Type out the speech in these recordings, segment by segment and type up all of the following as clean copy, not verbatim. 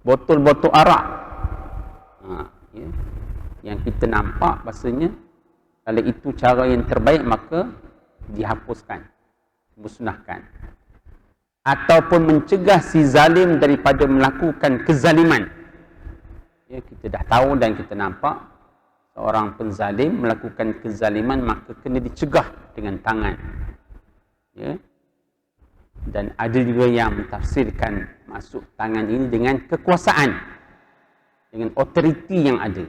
botol-botol arak. Ya. Yang kita nampak bahasanya kalau itu cara yang terbaik, maka dihapuskan, musnahkan. Ataupun mencegah si zalim daripada melakukan kezaliman. Ya, kita dah tahu dan kita nampak seorang penzalim melakukan kezaliman, maka kena dicegah dengan tangan. Ya. Dan ada juga yang mentafsirkan masuk tangan ini dengan kekuasaan, dengan otoriti yang ada.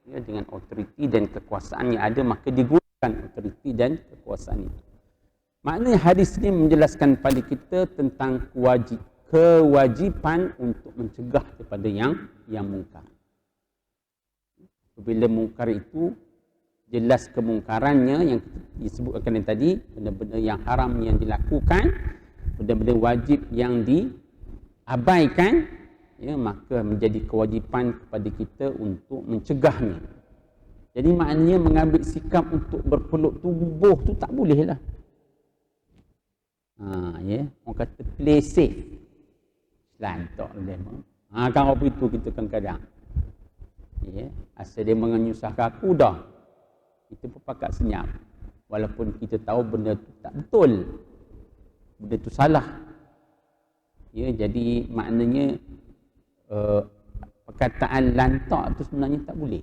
Ya, dengan otoriti dan kekuasaan yang ada, maka digunakan otoriti dan kekuasaan itu. Maknanya hadis ini menjelaskan pada kita tentang kewajipan untuk mencegah daripada yang mungkar. Bila mungkar itu jelas kemungkarannya yang disebutkan tadi, benda-benda yang haram yang dilakukan, benda-benda wajib yang diabaikan, ya, maka menjadi kewajipan kepada kita untuk mencegahnya. Jadi maknanya mengambil sikap untuk berpeluk tubuh tu tak boleh lah. Ya, orang kata play safe. Lantak dia. Kan apa itu kita kadang-kadang. Ya, asal dia menyusahkan aku dah, kita pun pakat senyap. Walaupun kita tahu benda tu tak betul. Benda tu salah. Ya, jadi maknanya perkataan lantak tu sebenarnya tak boleh.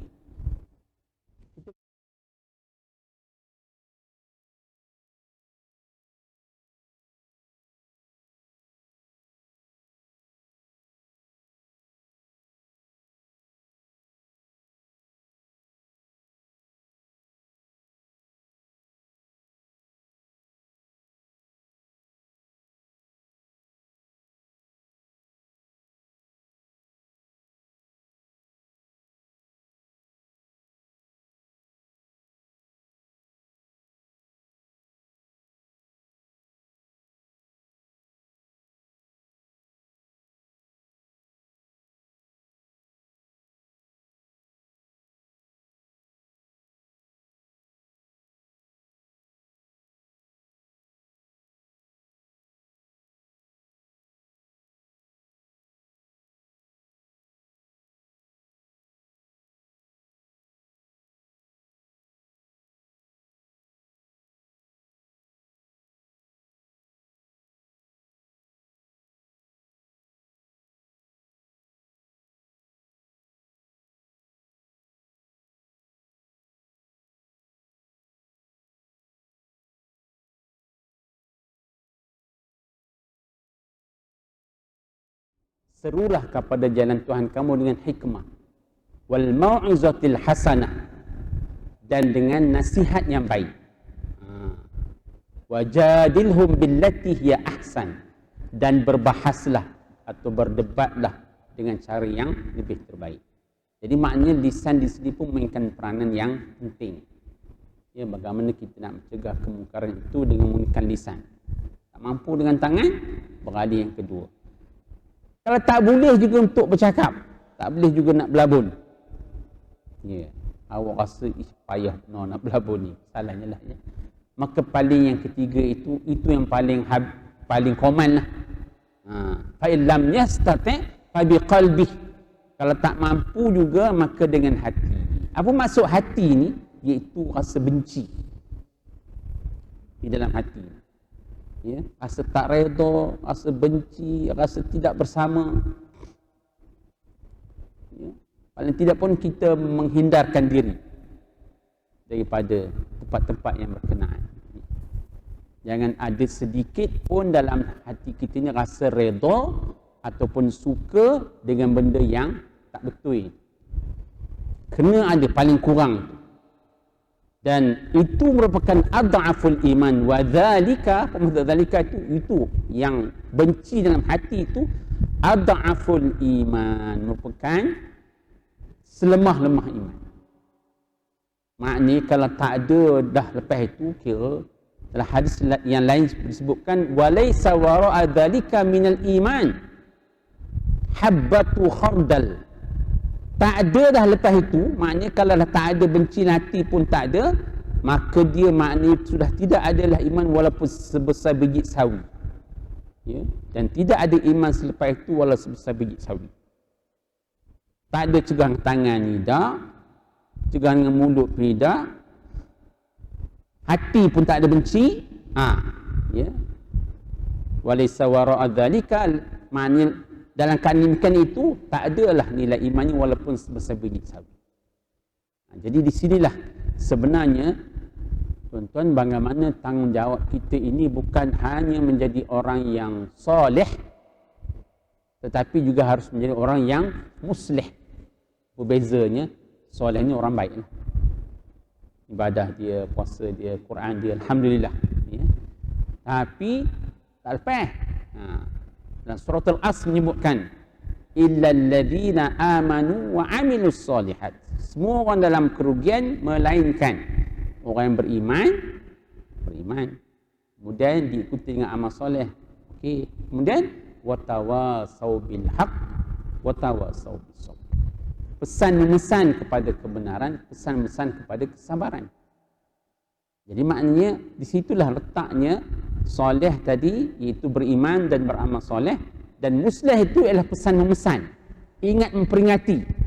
Serulah kepada jalan Tuhan kamu dengan hikmah wal mau'izatil hasanah, dan dengan nasihat yang baik. Wajadilhum billati hiya ahsan, dan berbahaslah atau berdebatlah dengan cara yang lebih terbaik. Jadi maknanya lisan di sini pun memainkan peranan yang penting. Ya, bagaimana kita nak mencegah kemungkaran itu dengan menggunakan lisan. Tak mampu dengan tangan, beralih yang kedua. Kalau tak boleh juga untuk bercakap, tak boleh juga nak berlabun. Ya, awak rasa payah nak berlabun ni, salahnya lah. Ya. Maka paling yang ketiga itu yang paling common lah. Fa illam yastati' fa biqalbih. Kalau tak mampu juga, maka dengan hati. Apa maksud hati ni? Iaitu rasa benci di dalam hati. Ya, rasa tak redha, rasa benci, rasa tidak bersama. Ya, paling tidak pun kita menghindarkan diri daripada tempat-tempat yang berkenaan. Jangan ada sedikit pun dalam hati kita ni rasa redha ataupun suka dengan benda yang tak betul. Kena ada paling kurang. Dan itu merupakan adhaful iman, wa dzalika itu yang benci dalam hati itu adhaful iman, merupakan selemah-lemah iman. Maknanya kalau tak ada dah lepas itu, kira dalam hadis yang lain disebutkan walaysa wara'a dzalika minal iman habbatu khardal. Tak ada dah lepas itu, maknanya kalau dah tak ada benci hati pun tak ada, maka dia maknanya sudah tidak adalah iman walaupun sebesar biji sawi. Ya? Dan tidak ada iman selepas itu walau sebesar biji sawi. Tak ada cegang tangan ni dah, cegang dengan mulut ni dah, hati pun tak ada benci. Ya. Walaysa wara'a dzalika, maknanya dalam keadaan itu tak adalah nilai imannya walaupun sebesar biji sawi. Jadi di sinilah sebenarnya tuan-tuan, bagaimana tanggungjawab kita ini bukan hanya menjadi orang yang soleh, tetapi juga harus menjadi orang yang muslih. Berbezanya, soleh ni orang baik lah. Ibadah dia, puasa dia, Quran dia, Alhamdulillah. Ya. Tapi tak lepas. Dalam surah Al-As menyebutkan illal ladzina amanu wa amilus solihat. Semua orang dalam kerugian melainkan orang yang beriman, kemudian diikuti dengan amal soleh. Okey, kemudian watawasau bil haq watawasau bis sabr. Pesan memesan kepada kebenaran, pesan memesan kepada kesabaran. Jadi maknanya di situlah letaknya soleh tadi, iaitu beriman dan beramal soleh, dan muslih itu ialah pesan memesan, ingat memperingati.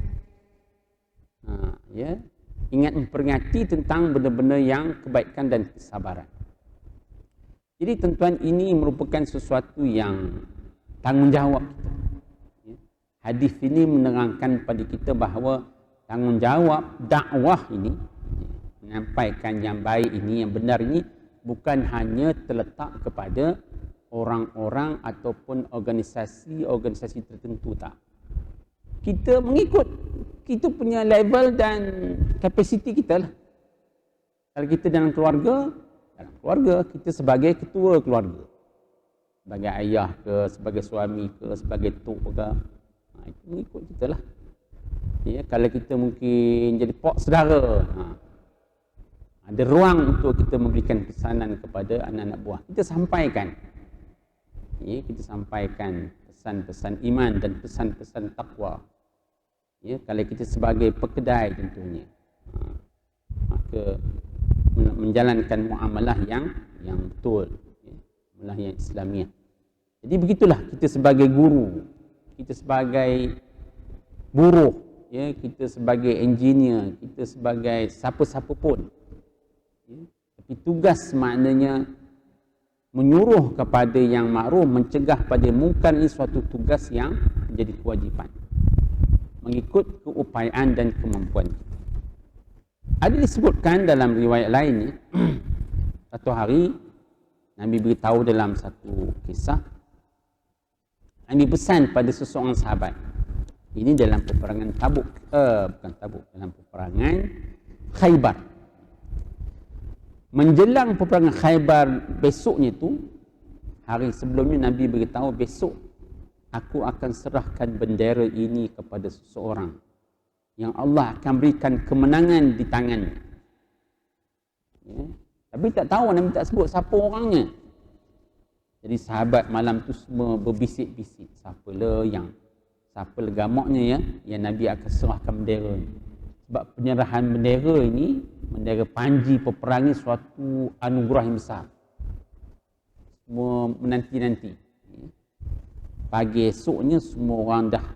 Ya, ingat memperingati tentang benda-benda yang kebaikan dan kesabaran. Jadi tuan-tuan, ini merupakan sesuatu yang tanggungjawab kita. Ya. Hadis ini menerangkan pada kita bahawa tanggungjawab dakwah ini, menyampaikan yang baik ini, yang benar ini, bukan hanya terletak kepada orang-orang ataupun organisasi tertentu, tak. Kita mengikut kita punya level dan kapasiti kita lah. Kalau kita dalam keluarga kita sebagai ketua keluarga, sebagai ayah ke, sebagai suami ke, sebagai tok ke, itu mengikut kita lah. Ya, kalau kita mungkin jadi pok saudara, ada ruang untuk kita memberikan pesanan kepada anak-anak buah. Kita sampaikan. Ya, kita sampaikan pesan-pesan iman dan pesan-pesan takwa. Ya, kalau kita sebagai pekedai tentunya, maka menjalankan muamalah yang betul, ya, muamalah yang Islamiah. Jadi begitulah kita sebagai guru, kita sebagai buruh, ya, kita sebagai engineer, kita sebagai siapa-siapa pun. Ya, tapi tugas maknanya menyuruh kepada yang makruf, mencegah pada mungkar, ini suatu tugas yang menjadi kewajipan mengikut keupayaan dan kemampuan kita. Ada disebutkan dalam riwayat lain ni, satu hari Nabi beritahu dalam satu kisah, Nabi pesan pada seseorang sahabat. Ini dalam peperangan Tabuk, dalam peperangan Khaybar. Menjelang peperangan Khaybar besoknya tu, hari sebelumnya Nabi beritahu, besok aku akan serahkan bendera ini kepada seseorang yang Allah akan berikan kemenangan di tangannya. Ya. Tapi tak tahu, Nabi tak sebut siapa orangnya. Jadi sahabat malam tu semua berbisik-bisik, siapa gamaknya ya, yang Nabi akan serahkan bendera ini. Sebab penyerahan bendera ini, bendera panji peperangan, suatu anugerah yang besar. Semua menanti-nanti. Pagi esoknya semua orang dah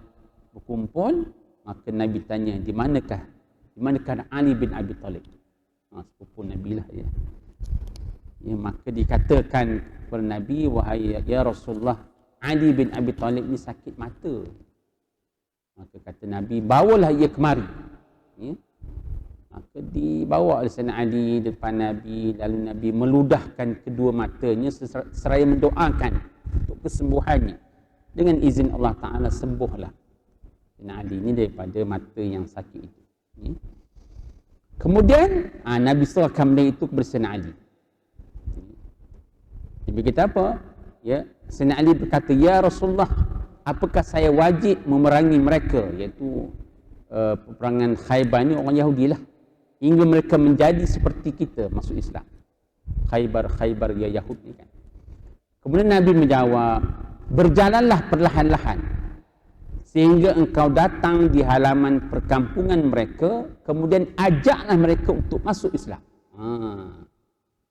berkumpul, maka Nabi tanya, di manakah Ali bin Abi Talib? Sepupu Nabi lah ya. Ya, maka dikatakan kepada Nabi, wahai ya Rasulullah, Ali bin Abi Talib ni sakit mata. Maka kata Nabi, bawalah ia kemari. Ya. Maka dibawa oleh Sayyidina Ali depan Nabi, lalu Nabi meludahkan kedua matanya seraya mendoakan untuk kesembuhannya. Dengan izin Allah Ta'ala sembuhlah Sayyidina Ali ini daripada mata yang sakit itu. Ya. Kemudian Nabi serahkan benda itu kepada Sayyidina Ali. Nabi kata apa? Ya, Sayyidina Ali berkata, ya Rasulullah, apakah saya wajib memerangi mereka, iaitu peperangan Khaybar ini orang Yahudi lah, hingga mereka menjadi seperti kita masuk Islam. Khaybar ya Yahud ni kan. Kemudian Nabi menjawab, berjalanlah perlahan-lahan sehingga engkau datang di halaman perkampungan mereka, kemudian ajaklah mereka untuk masuk Islam.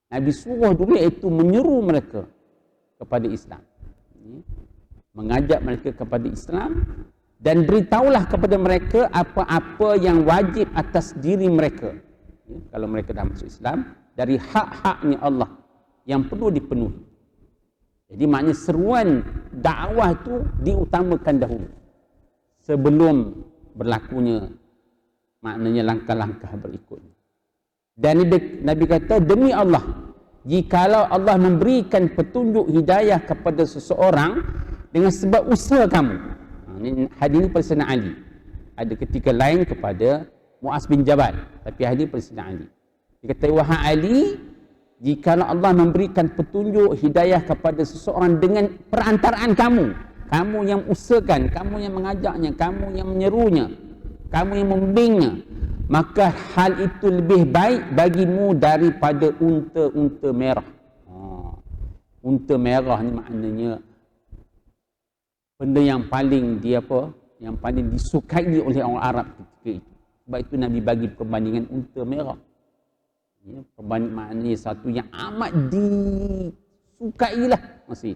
Nabi suruh dulu, iaitu menyeru mereka kepada Islam, mengajak mereka kepada Islam, dan beritahulah kepada mereka apa-apa yang wajib atas diri mereka, ya, kalau mereka dah masuk Islam, dari hak-haknya Allah yang perlu dipenuhi. Jadi maknanya seruan dakwah itu diutamakan dahulu sebelum berlakunya maknanya langkah-langkah berikutnya. Dan Nabi kata, demi Allah, jikalau Allah memberikan petunjuk hidayah kepada seseorang dengan sebab usaha kamu. Hadis ini pada Sayyidina Ali. Ada ketika lain kepada Muaz bin Jabal, tapi hadis pada Sayyidina Ali. Dia kata, wahai Ali, jikalau Allah memberikan petunjuk hidayah kepada seseorang dengan perantaraan kamu, kamu yang usahakan, kamu yang mengajaknya, kamu yang menyerunya, kamu yang membimbingnya, maka hal itu lebih baik bagimu daripada unta-unta merah. Unta merah ni maknanya benda yang paling yang paling disukai oleh orang Arab ketika itu. Sebab itu Nabi bagi perbandingan unta merah. Ya, perbanding maknanya satu yang amat disukailah masih.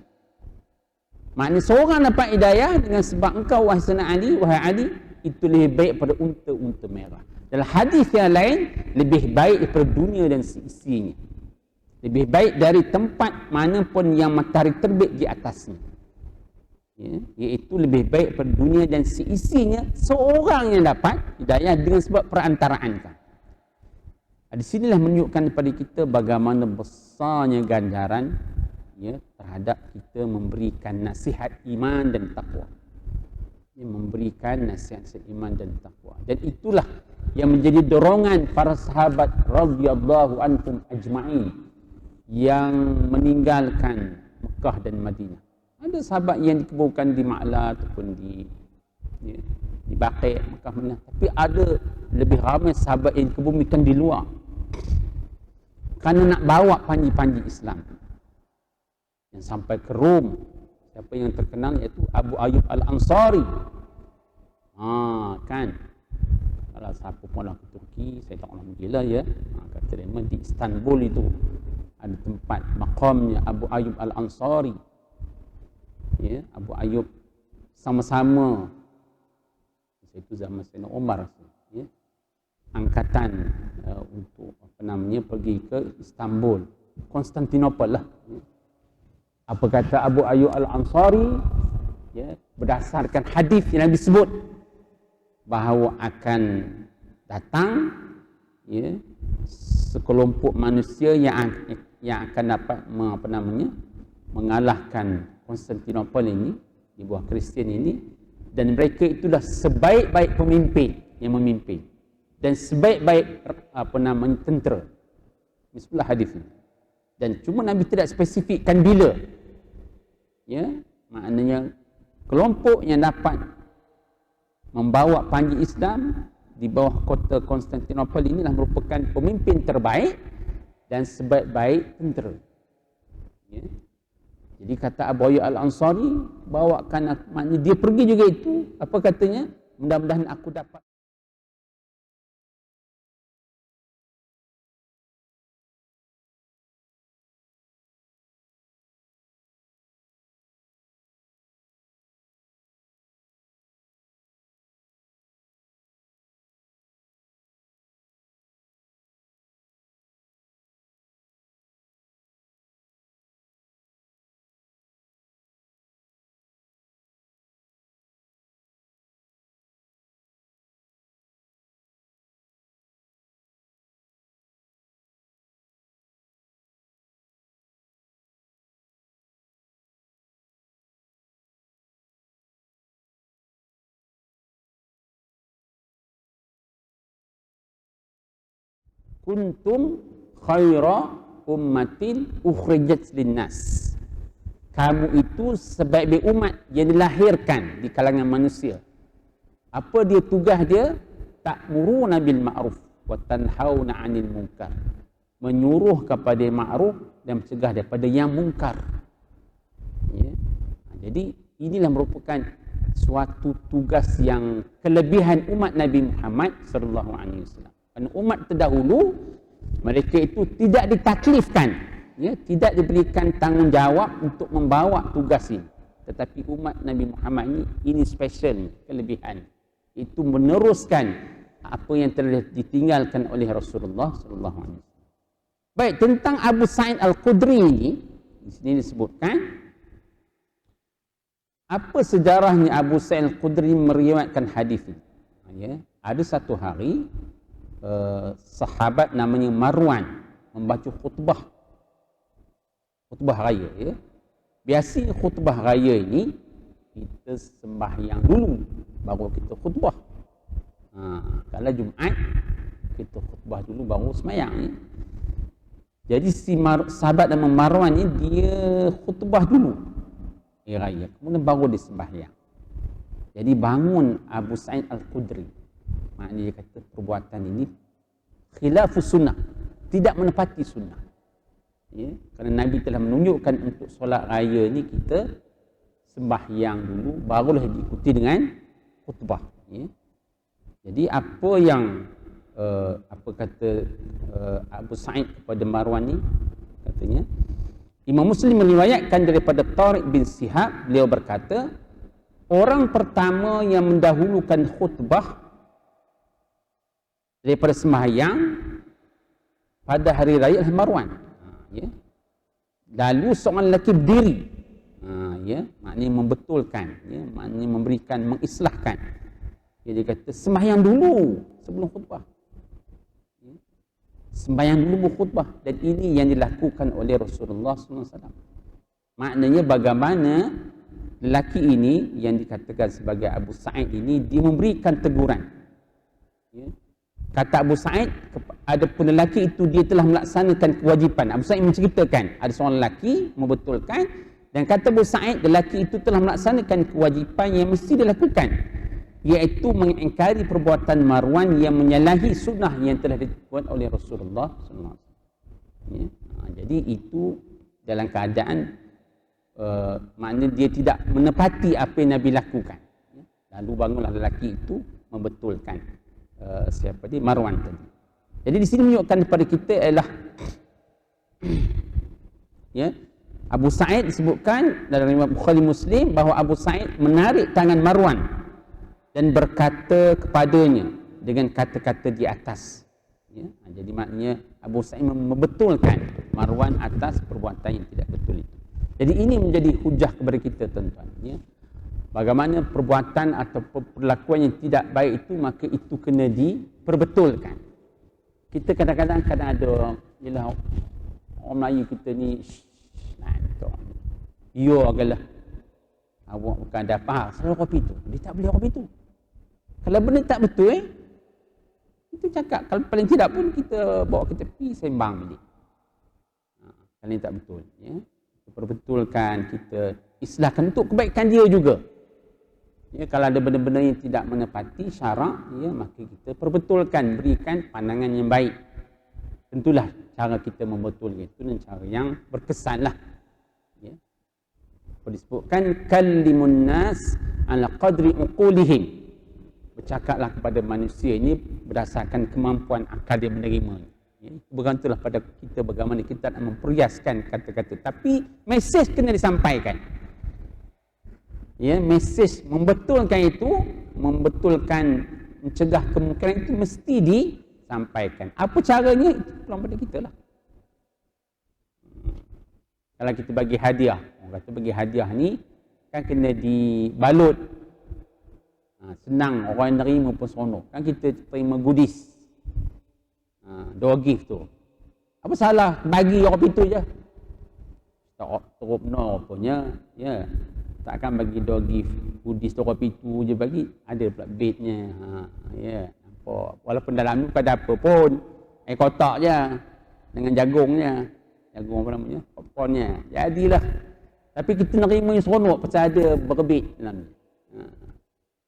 Maknanya seorang dapat hidayah dengan sebab engkau wahai Sayyidina Ali, wahai Ali, itu lebih baik pada unta-unta merah. Dalam hadis yang lain, lebih baik daripada dunia dan seisinya. Lebih baik dari tempat manapun yang matahari terbit di atasnya. Ya, iaitu lebih baik daripada dunia dan seisinya, seorang yang dapat hidayah dengan sebab perantaraan kan. Di sinilah menunjukkan kepada kita bagaimana besarnya ganjaran, ya, terhadap kita memberikan nasihat iman dan takwa. Ya, memberikan nasihat iman dan takwa. Dan itulah yang menjadi dorongan para sahabat radhiyallahu anhum ajma'in yang meninggalkan Mekah dan Madinah. Ada sahabat yang dikuburkan di Ma'la ataupun di Baqi' Mekah Madinah, tapi ada lebih ramai sahabat yang dikuburkan di luar kerana nak bawa panji-panji Islam yang sampai ke Rom. Siapa yang terkenal iaitu Abu Ayyub Al-Ansari. Kan, kalau siapa pun ke Turki, saya tak orang gila ya, kata dia di Istanbul itu ada tempat maqamnya Abu Ayyub Al-Ansari. Ya, Abu Ayyub sama-sama itu zaman Sayyidina Umar, ya, angkatan untuk pergi ke Istanbul, Konstantinopel lah. Ya. Apa kata Abu Ayyub Al-Ansari? Ya, berdasarkan hadis yang Nabi sebut bahawa akan datang, ya, sekelompok manusia yang akan dapat mengalahkan Konstantinopel ini, di bawah Kristian ini, dan mereka itulah sebaik-baik pemimpin yang memimpin dan sebaik-baik tentera. Bismillah hadis ini. Dan cuma Nabi tidak spesifikkan bila. Ya, maknanya kelompok yang dapat membawa panji Islam di bawah kota Konstantinopel inilah merupakan pemimpin terbaik dan sebaik-baik tentera. Ya. Jadi kata Abu Ayyub Al-Ansari, bawakan, maknanya dia pergi juga itu, apa katanya? Mudah-mudahan aku dapat kuntum khaira ummatin ukhrijat linnas. Kamu itu sebaik-baik umat yang dilahirkan di kalangan manusia. Apa dia tugas dia? Ta'muruna bil ma'ruf wa tanhauna 'anil munkar. Menyuruh kepada ma'ruf dan mencegah daripada yang mungkar. Ya. Jadi inilah merupakan suatu tugas yang kelebihan umat Nabi Muhammad sallallahu alaihi wasallam. Umat terdahulu mereka itu tidak ditaklifkan, ya, tidak diberikan tanggungjawab untuk membawa tugas ini. Tetapi umat Nabi Muhammad ini special, kelebihan. Itu meneruskan apa yang telah ditinggalkan oleh Rasulullah sallallahu alaihi wasallam. Baik, tentang Abu Sa'id Al-Khudri ini, di sini disebutkan apa sejarahnya Abu Sa'id Al-Khudri meriwayatkan hadis ini. Ya, ada satu hari sahabat namanya Marwan membaca khutbah raya, ya. Biasanya khutbah raya ini kita sembahyang dulu baru kita khutbah. Kalau Jumaat kita khutbah dulu baru sembahyang, ya. Jadi sahabat nama Marwan ni dia khutbah dulu raya, kemudian baru dia sembahyang. Jadi bangun Abu Sa'id Al-Khudri. Maknanya dia kata perbuatan ini khilafus sunnah, tidak menepati sunnah. Ya, kerana Nabi telah menunjukkan untuk solat raya ni kita sembahyang dulu barulah diikuti dengan khutbah. Ya. Jadi apa yang apa kata Abu Sa'id kepada Marwan ni, katanya Imam Muslim meriwayatkan daripada Tariq bin Shihab, beliau berkata orang pertama yang mendahulukan khutbah daripada sembahyang pada hari raya adalah Marwan. Ya. Lalu seorang lelaki berdiri, ya, maknanya membetulkan, ya, maknanya memberikan, mengislahkan. Dia kata sembahyang dulu sebelum khutbah. Ya. Sembahyang dulu khutbah, dan ini yang dilakukan oleh Rasulullah SAW. Maknanya bagaimana lelaki ini yang dikatakan sebagai Abu Sa'id ini, dia memberikan teguran. Ya. Kata Abu Sa'id, ada pun lelaki itu dia telah melaksanakan kewajipan. Abu Sa'id menceritakan ada seorang lelaki membetulkan, dan kata Abu Sa'id, lelaki itu telah melaksanakan kewajipan yang mesti dilakukan, iaitu mengingkari perbuatan Marwan yang menyalahi sunnah yang telah dibuat oleh Rasulullah SAW. Ya. Jadi itu dalam keadaan maknanya dia tidak menepati apa yang Nabi lakukan. Ya. Lalu bangunlah lelaki itu membetulkan siapa dia, Marwan tadi. Jadi di sini menunjukkan kepada kita ialah ya, Abu Sa'id disebutkan dalam riwayat Bukhari Muslim bahawa Abu Sa'id menarik tangan Marwan dan berkata kepadanya dengan kata-kata di atas. Ya, jadi maknanya Abu Sa'id membetulkan Marwan atas perbuatan yang tidak betul itu. Jadi ini menjadi hujah kepada kita, tuan-tuan. Ya. Bagaimana perbuatan atau perlakuan yang tidak baik itu, maka itu kena diperbetulkan. Kita kadang-kadang ada, ialah orang Melayu kita ni, yo agalah, awak bukan ada apa, selalu kopi tu. Dia tak boleh kopi tu. Kalau benda tak betul, kita cakap. Kalau paling tidak pun kita bawa kita pergi sembang balik. Kalau ini tak betul, ya. Kita perbetulkan, kita islahkan untuk kebaikan dia juga. Ya, kalau ada benda-benda yang tidak menepati syarak, ya, maka kita perbetulkan, berikan pandangan yang baik. Tentulah cara kita membetulkan itu dengan cara yang berkesan lah. Ya. Disebutkan kalimun nas ala qadri uqulihim. Bercakaplah kepada manusia ini berdasarkan kemampuan akal dia menerima. Ya, bergantunlah pada kita bagaimana kita nak memperiaskan kata-kata. Tapi mesej kena disampaikan. Ya, mesej membetulkan itu, membetulkan, mencegah kemungkinan itu mesti disampaikan. Apa caranya? Itu pulang pada kita lah. Kalau kita bagi hadiah, orang kata bagi hadiah ni kan kena dibalut. Senang orang yang nerima pun seronok. Kan kita terima goodies, door gift tu. Apa salah bagi orang itu je? Tak teruk no punya, ya. Takkan bagi door gift goodies tu orang itu je bagi. Ada pula bednya. Ya, nampak. Walaupun dalam tu tak ada apa pun. Air kotak je dengan jagungnya. Jagung apa namanya? Popcornnya. Jadilah. Tapi kita nerima yang seronok pasal ada berbit dalam ni.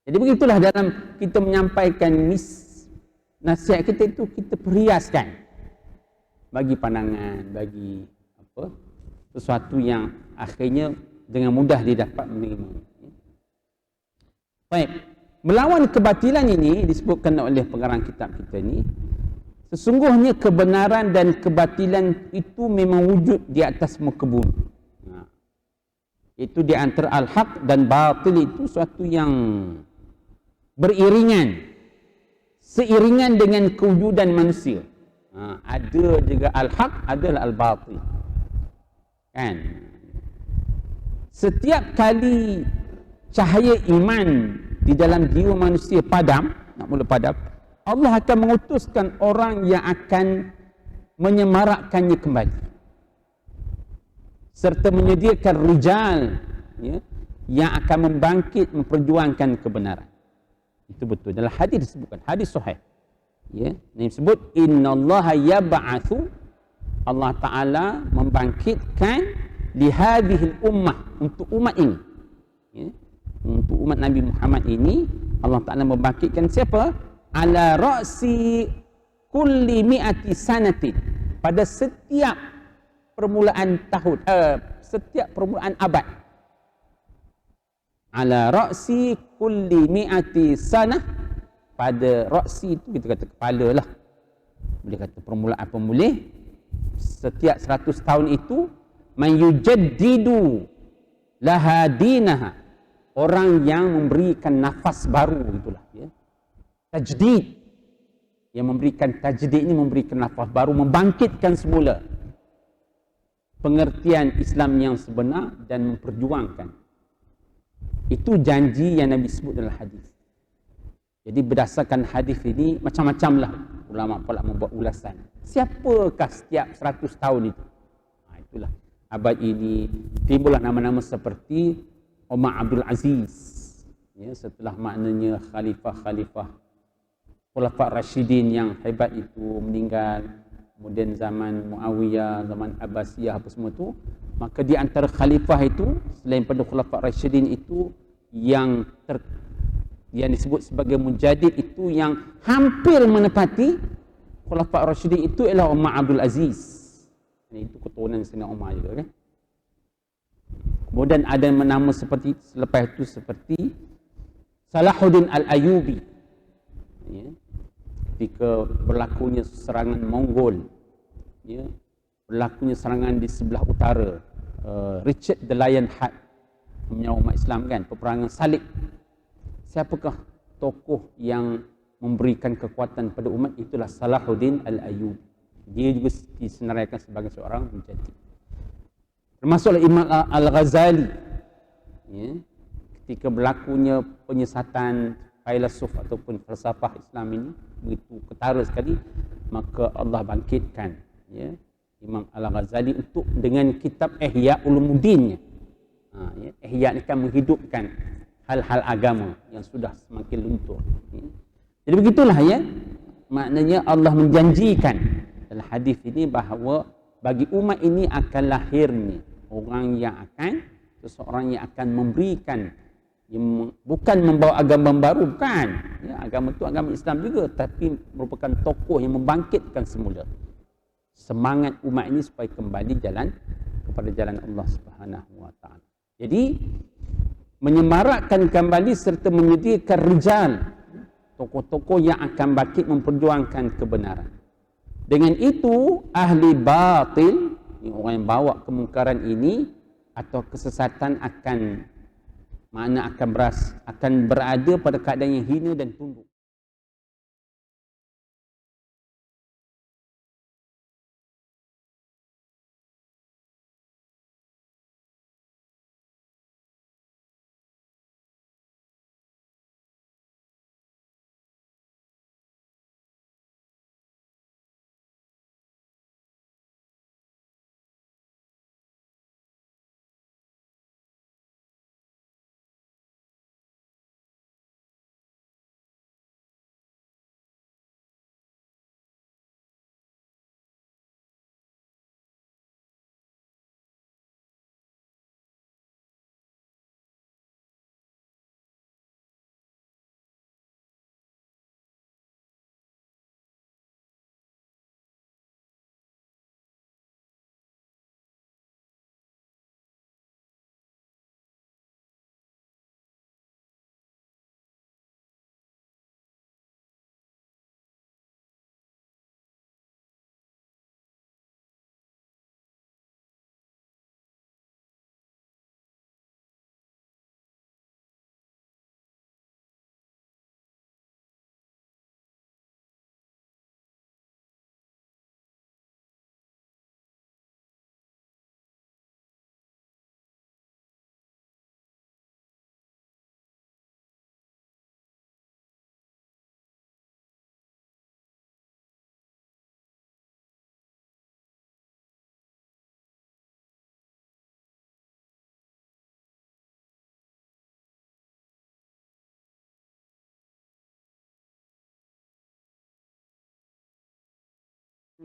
Jadi begitulah dalam kita menyampaikan nasihat kita itu, kita perhiaskan bagi pandangan, bagi apa, sesuatu yang akhirnya dengan mudah didapat menerima. Baik, melawan kebatilan ini disebutkan oleh pengarang kitab kita ni, sesungguhnya kebenaran dan kebatilan itu memang wujud di atas muka bumi. Itu di antara al-haq dan batil itu suatu yang beriringan, seiringan dengan kewujudan manusia. Ada juga al-haq, adalah al-batil. Kan? Setiap kali cahaya iman di dalam jiwa manusia padam, nak mula padam, Allah akan mengutuskan orang yang akan menyemarakkannya kembali, serta menyediakan rijal, ya, yang akan membangkit memperjuangkan kebenaran. Itu betul. Dalam hadis disebutkan, hadis sahih. Ya, ini disebut innallaha yab'atsu, Allah Taala membangkitkan li hadhil ummah, untuk umat ini. Ya, untuk umat Nabi Muhammad ini Allah Taala membangkitkan siapa? Ala ra'si kulli mi'ati sanatin, pada setiap permulaan tahun, setiap permulaan abad. Ala ra'si kulli mi'ati sanah, pada ra'si itu kita kata kepala lah, boleh kata permulaan pemulih. Setiap 100 tahun itu man yujaddidu laha dinaha, orang yang memberikan nafas baru, itulah ya. Tajdid, yang memberikan tajdid ini memberikan nafas baru, membangkitkan semula pengertian Islam yang sebenar dan memperjuangkan. Itu janji yang Nabi sebut dalam hadis. Jadi berdasarkan hadis ini macam-macam lah ulama pula membuat ulasan. Siapakah setiap 100 tahun itu? Itulah abad ini timbullah nama-nama seperti Umar Abdul Aziz, ya, setelah maknanya khalifah-khalifah Khulafa' Rashidin yang hebat itu meninggal, kemudian zaman Muawiyah, zaman Abbasiyah, apa semua itu, maka di antara khalifah itu selain pada Khulafa' Rashidin itu yang disebut sebagai mujadid itu, yang hampir menepati Khulafa' Rashidin itu ialah Umar Abdul Aziz. Itu keturunan Sayyidina Umar juga, kan. Kemudian ada nama seperti selepas itu seperti Salahuddin Al-Ayyubi, ya, ketika berlakunya serangan Mongol, ya, berlakunya serangan di sebelah utara, Richard the Lionheart menyerang umat Islam, kan, peperangan salib. Siapakah tokoh yang memberikan kekuatan pada umat? Itulah Salahuddin Al-Ayyubi. Dia juga disenaraikan sebagai seorang mujadid. Termasuklah Imam Al-Ghazali, ya, ketika berlakunya penyesatan filsuf ataupun falsafah Islam ini begitu ketara sekali, maka Allah bangkitkan, ya, Imam Al-Ghazali untuk dengan kitab Ihya Ulumuddin. Ya, Ihya ini kan menghidupkan hal-hal agama yang sudah semakin luntur. Ya. Jadi begitulah, ya, maknanya Allah menjanjikan dalam hadis ini bahawa bagi umat ini akan lahirnya orang yang akan, seseorang yang akan memberikan, yang bukan membawa agama baru, bukan, ya, agama itu agama Islam juga, tapi merupakan tokoh yang membangkitkan semula semangat umat ini supaya kembali jalan kepada jalan Allah Subhanahu wa taala. Jadi menyemarakkan kembali serta menyediakan rijal, tokoh-tokoh yang akan bangkit memperjuangkan kebenaran. Dengan itu ahli batil, orang yang bawa kemungkaran ini atau kesesatan akan berada pada keadaan yang hina dan tunduk.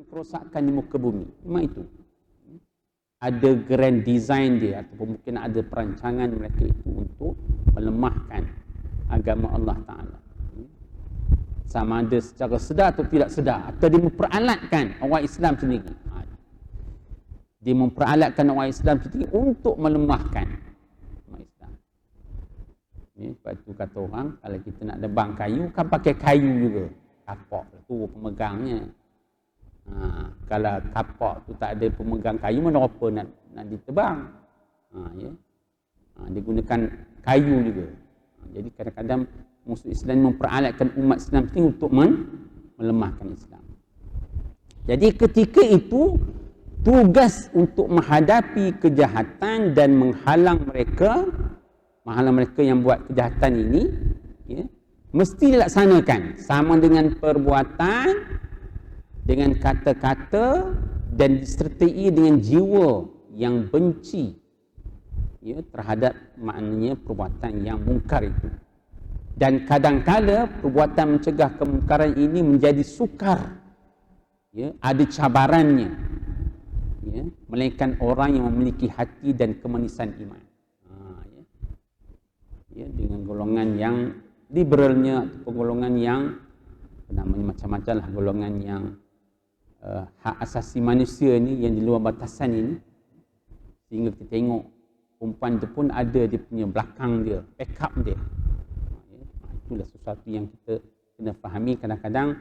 kerosakan di muka bumi. Memang itu. Ada grand design dia ataupun mungkin ada perancangan mereka itu untuk melemahkan agama Allah Ta'ala. Sama ada secara sedar atau tidak sedar, atau dia memperalatkan orang Islam sendiri. Dia memperalatkan orang Islam sendiri untuk melemahkan orang Islam. Sebab itu kata orang, kalau kita nak debang kayu, kan pakai kayu juga. Kapak tu pemegangnya. Kalau kapak tu tak ada pemegang kayu, mana apa nak ditebang. Dia gunakan kayu juga. Jadi kadang-kadang musuh Islam memperalatkan umat Islam ini untuk melemahkan Islam. Jadi ketika itu, tugas untuk menghadapi kejahatan dan menghalang mereka yang buat kejahatan ini, mesti dilaksanakan sama dengan perbuatan, dengan kata-kata, dan disertai dengan jiwa yang benci terhadap maknanya perbuatan yang mungkar itu. Dan kadang-kala perbuatan mencegah kemungkaran ini menjadi sukar, ada cabarannya, melainkan orang yang memiliki hati dan kemanisan iman. Dengan golongan yang liberalnya, atau golongan yang namanya macam-macam lah, golongan yang hak asasi manusia ni yang di luar batasan ini, sehingga kita tengok perempuan tu pun ada dia punya belakang dia, backup dia. Itulah sesuatu yang kita kena fahami. Kadang-kadang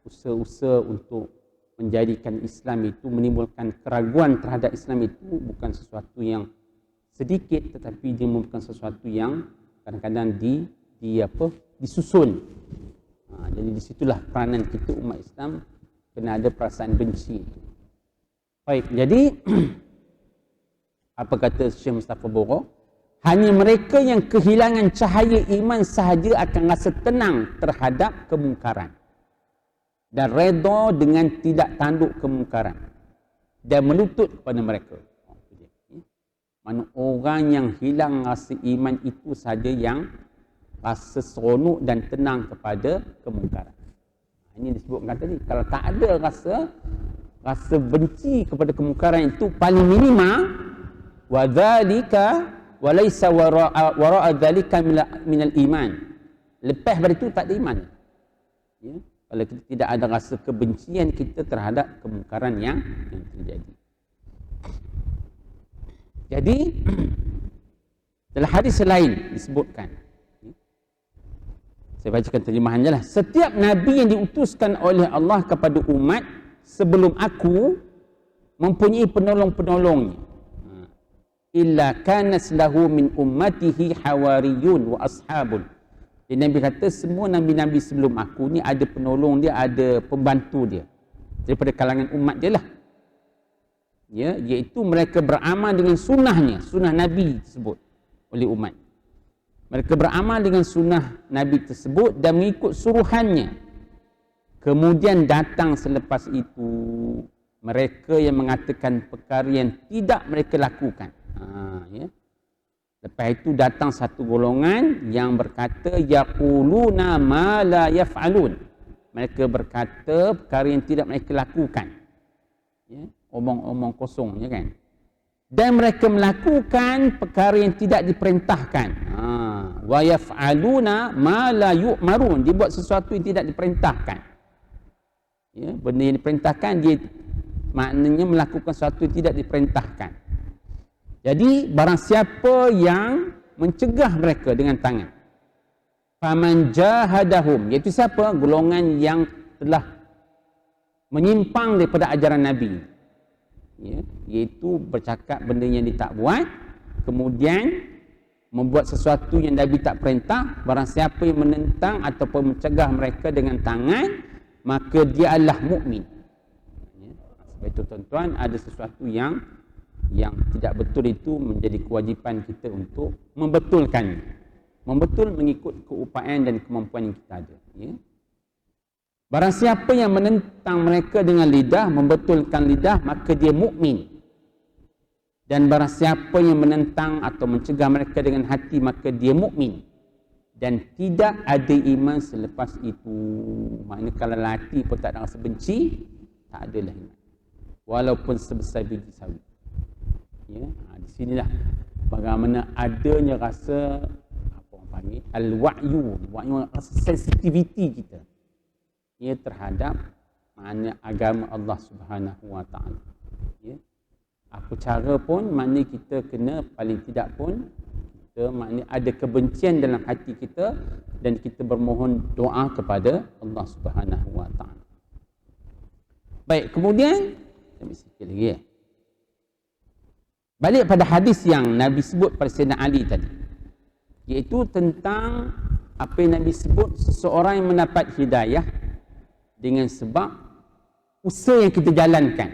usaha-usaha untuk menjadikan Islam itu, menimbulkan keraguan terhadap Islam itu bukan sesuatu yang sedikit, tetapi dia merupakan sesuatu yang kadang-kadang disusun. Jadi disitulah peranan kita umat Islam kena ada perasaan benci itu. Baik, jadi apa kata Syekh Mustafa Boro? Hanya mereka yang kehilangan cahaya iman sahaja akan rasa tenang terhadap kemungkaran dan redha dengan tidak tanduk kemungkaran dan melutut kepada mereka. Mana orang yang hilang rasa iman itu sahaja yang rasa seronok dan tenang kepada kemungkaran. Ini disebutkan tadi, kalau tak ada rasa benci kepada kemungkaran itu, paling minima wa dzalika wa laysa wara'a dzalika minal iman. Lepas dari itu tak ada iman. Kalau kita tidak ada rasa kebencian kita terhadap kemungkaran yang terjadi. Jadi dalam hadis lain disebutkan, saya bacakan terjemahannya lah. Setiap Nabi yang diutuskan oleh Allah kepada umat sebelum aku mempunyai penolong-penolongnya. Illa kanas lahu min ummatihi hawariyun wa ashabun. Jadi Nabi kata semua Nabi-Nabi sebelum aku ni ada penolong dia, ada pembantu dia daripada kalangan umat dia lah. Iaitu mereka beramal dengan sunnahnya, sunnah Nabi tersebut oleh umat. Mereka beramal dengan sunnah Nabi tersebut dan mengikut suruhannya. Kemudian datang selepas itu mereka yang mengatakan perkara yang tidak mereka lakukan. Lepas itu datang satu golongan yang berkata yaquluna ma la yaf'alun. Mereka berkata perkara yang tidak mereka lakukan. Omong-omong kosong, kan? Dan mereka melakukan perkara yang tidak diperintahkan. Wa yaf'aluna ma la yu'marun. Dia buat sesuatu yang tidak diperintahkan. Benda yang diperintahkan dia maknanya melakukan sesuatu yang tidak diperintahkan. Jadi barang siapa yang mencegah mereka dengan tangan, faman jahadahum, iaitu siapa? Golongan yang telah menyimpang daripada ajaran Nabi, iaitu bercakap benda yang dia tak buat, kemudian membuat sesuatu yang Nabi tak perintah. Barang siapa yang menentang ataupun mencegah mereka dengan tangan, maka dia adalah mukmin. Sebab itu tuan-tuan, ada sesuatu yang tidak betul itu menjadi kewajipan kita untuk membetulkan. Membetul mengikut keupayaan dan kemampuan yang kita ada. Barang siapa yang menentang mereka dengan lidah, membetulkan lidah, maka dia mukmin. Dan barang siapa yang menentang atau mencegah mereka dengan hati, maka dia mukmin. Dan tidak ada iman selepas itu. Maknanya kalau hati pun tak ada rasa benci, tak adalah iman. Walaupun sebesar biji sawi. Ya, di sinilah bagaimana adanya rasa apa orang panggil al-wa'yu, rasa sensitiviti kita ya terhadap makna agama Allah Subhanahu wa taala. Ya. Apa cara pun makna kita kena paling tidak pun kita makna ada kebencian dalam hati kita dan kita bermohon doa kepada Allah Subhanahu wa taala. Baik, kemudian ambil sikit lagi ya. Balik pada hadis yang Nabi sebut pada Sayyidina Ali tadi, iaitu tentang apa yang Nabi sebut seseorang yang mendapat hidayah dengan sebab usaha yang kita jalankan,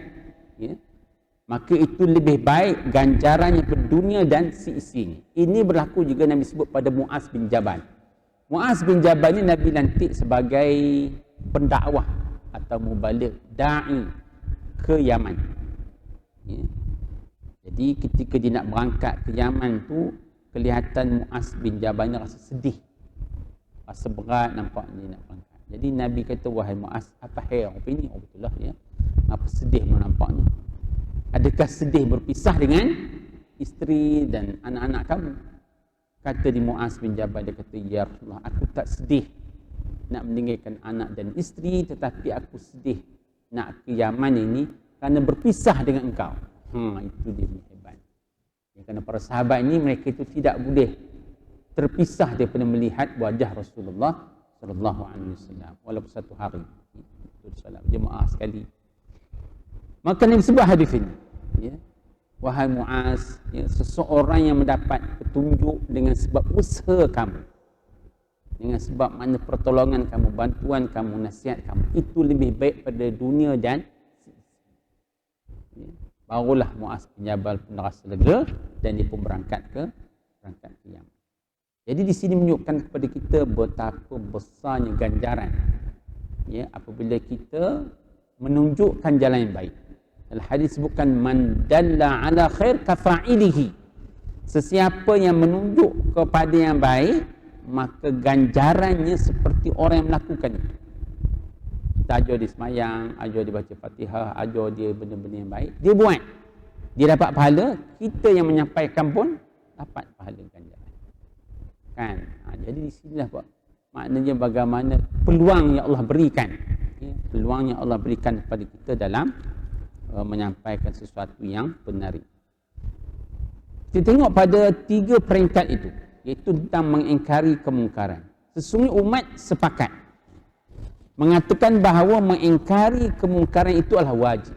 ya, maka itu lebih baik ganjarannya berdunia dan seisinya. Ini berlaku juga Nabi sebut pada Muaz bin Jabal. Muaz bin Jabal ini Nabi lantik sebagai pendakwah atau mubaligh da'i ke Yaman. Ya. Jadi ketika dia nak berangkat ke Yaman tu, kelihatan Muaz bin Jabal ni rasa sedih, rasa berat nampak dia nak berangkat. Jadi Nabi kata, wahai Muaz, apa hal apa ini? Oh betul lah ya. Apa sedih nampaknya? Adakah sedih berpisah dengan isteri dan anak-anak kamu? Kata di Muaz bin Jabal, dia kata, ya Rasulullah, aku tak sedih nak meninggalkan anak dan isteri, tetapi aku sedih nak ke Yaman ini kerana berpisah dengan engkau. Itu dia hebat. Ya, kerana para sahabat ini mereka itu tidak boleh terpisah daripada melihat wajah Rasulullah sallallahu alaihi wasallam walaupun satu hari. Itu salam jemaah sekali. Maka Nabi sebut hadis ini, ya. Wahai Muaz, ya, seseorang yang mendapat petunjuk dengan sebab usaha kamu, dengan sebab mana pertolongan kamu, bantuan kamu, nasihat kamu, itu lebih baik pada dunia dan ya. Barulah Muaz bin Jabal pun rasa lega dan dia pun berangkat ke Yaman. Jadi di sini menunjukkan kepada kita betapa besarnya ganjaran, ya, apabila kita menunjukkan jalan yang baik. Dalam hadis sebutkan man dalla ala khair kafa'ilihi. Sesiapa yang menunjuk kepada yang baik, maka ganjarannya seperti orang yang melakukan itu. Kita ajar dia semayang, ajar dia baca Fatihah, ajar dia benda-benda yang baik, dia buat, dia dapat pahala. Kita yang menyampaikan pun dapat pahala ganjaran, kan? Jadi di sinilah maknanya bagaimana peluang yang Allah berikan, ya, peluang yang Allah berikan kepada kita dalam menyampaikan sesuatu yang benar. Kita tengok pada 3 peringkat itu, iaitu tentang mengingkari kemungkaran. Sesungguhnya umat sepakat mengatakan bahawa mengingkari kemungkaran itu adalah wajib.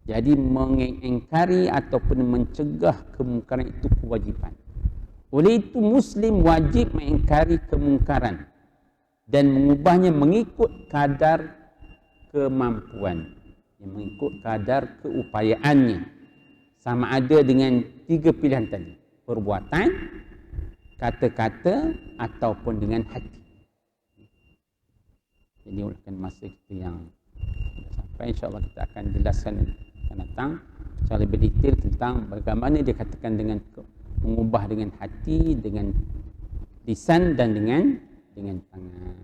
Jadi mengingkari ataupun mencegah kemungkaran itu kewajipan. Oleh itu Muslim wajib mengingkari kemungkaran dan mengubahnya mengikut kadar kemampuan, mengikut kadar keupayaannya, sama ada dengan 3 pilihan tadi: perbuatan, kata-kata ataupun dengan hati. Jadi olehkan masa kita yang sudah sampai, insyaAllah kita akan jelaskan akan datang secara lebih detail tentang bagaimana dia katakan dengan mengubah dengan hati, dengan lisan dan dengan tangan.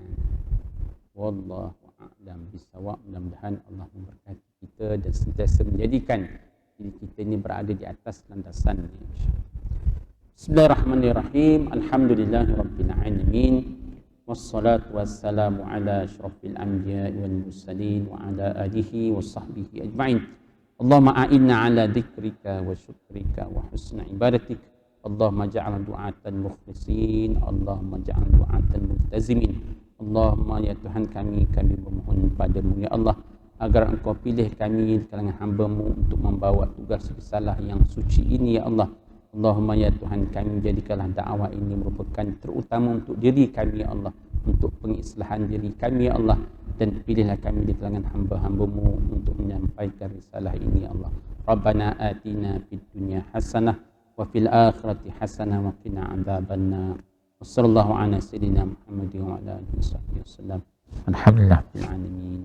Wallahu a'lam bishawab. Mudah-mudahan Allah memberkati kita dan sentiasa menjadikan diri kita ini berada di atas landasan ini, insya-Allah. Bismillahirrahmanirrahim. Alhamdulillahirabbil alamin. Wassalatu wassalamu ala asyrafil anbiya'i wal mursalin wa ala alihi wa sahbihi ajma'in. Allahumma a'inna ala dzikrika wa syukrika wa husna ibadatik. Allahumma ja'alna du'atan mukhlisin. Allahumma ja'alna du'atan multazimin. Allahumma ya Tuhan kami memohon padamu ya Allah agar Engkau pilih kami di kalangan hamba-Mu untuk membawa tugas risalah yang suci ini ya Allah. Allahumma ya Tuhan kami, jadikanlah dakwah ini merupakan terutama untuk diri kami ya Allah, untuk pengislahan diri kami ya Allah, dan pilihlah kami di kalangan hamba-hamba-Mu untuk menyampaikan risalah ini ya Allah. Rabbana atina fid dunya hasanah wa fil akhirati hasanah wa qina adzabannar. Wassallallahu ala sayyidina Muhammadin wa ala alihi wasallam. Alhamdulillah rabbil alamin.